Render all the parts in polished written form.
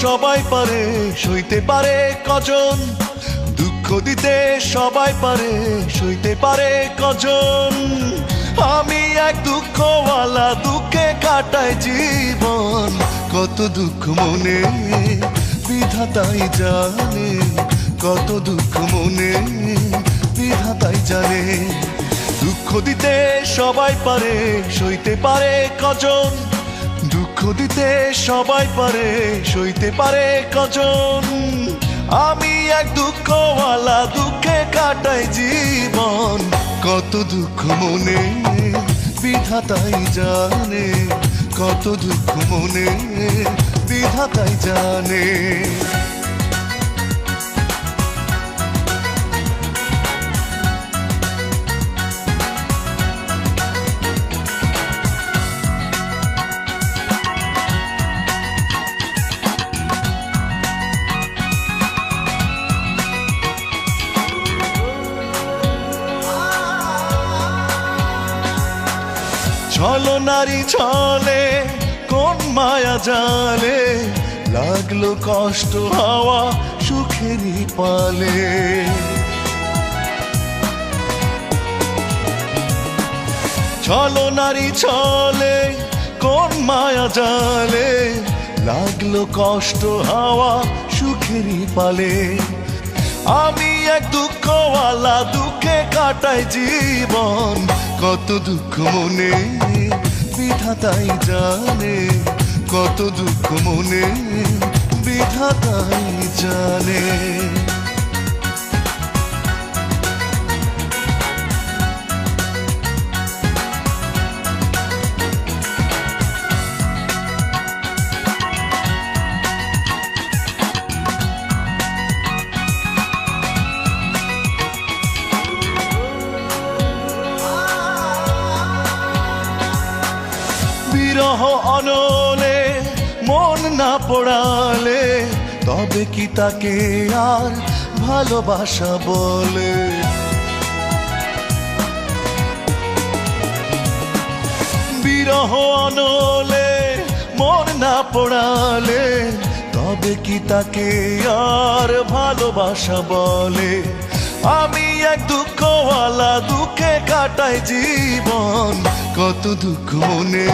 সবাই পারে, সইতে পারে কজন? দুঃখ দিতে সবাই পারে, সইতে পারে কজন? আমি এক দুঃখওয়ালা, দুঃখে কাটাই জীবন। কত দুঃখ মনে বিধাতাই জানে, কত দুঃখ মনে বিধাতাই জানে। দুঃখ দিতে সবাই পারে, সইতে পারে কজন? দুঃখ দিতে সবাই পারে, সইতে পারে কজন? আমি এক দুঃখওয়ালা, দুঃখে কাটাই জীবন। কত দুঃখ মনে বিধাতাই জানে, কত দুঃখ মনে বিধাতাই জানে। ছলো নারী ছলে কোন মায়া জালে, লাগলো কষ্ট হাওয়া সুখেরই পালে। ছলো নারী ছলে কোন মায়া জালে, লাগলো কষ্ট হাওয়া সুখেরই পালে। আমি এক দুঃখওয়ালা, দুঃখে কাটাই জীবন। কত দুঃখ মনে বিধাতাই জানে, কত দুঃখ মনে বিধাতাই জানে। বিরহ অনলে মন না পড়ালে, তবে কি তাকে আর ভালোবাসা বলে? বিরহ অনলে মন না পড়ালে, তবে কি তাকে আর ভালোবাসা বলে? আমি এক দুঃখওয়ালা, দুঃখে কাটাই জীবন। কত দুঃখ মনে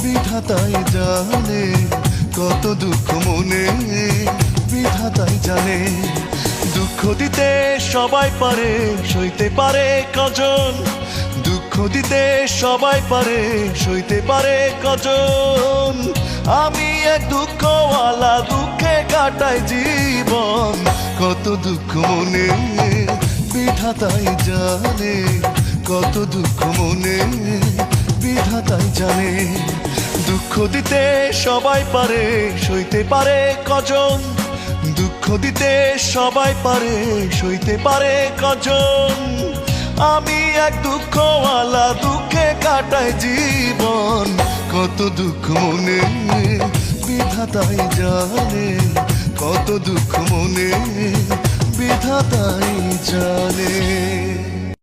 বিধাতাই জানে, কত দুঃখ মনে বিধাতাই জানে। দুঃখ দিতে সবাই পারে, সইতে পারে কজন? দুঃখ দিতে সবাই পারে, সইতে পারে কজন? আমি এক দুঃখওয়ালা, দুঃখে কাটাই জীবন। কত দুঃখ মনে বিধাতাই জানে, কত দুঃখ মনে বিধাতাই জানে। দুঃখ দিতে সবাই পারে, সইতে পারে কজন? দুঃখ দিতে সবাই পারে, সইতে পারে কজন? আমি এক দুঃখওয়ালা, দুঃখে কাটাই জীবন। কত দুঃখ মনে বিধাতাই জানে,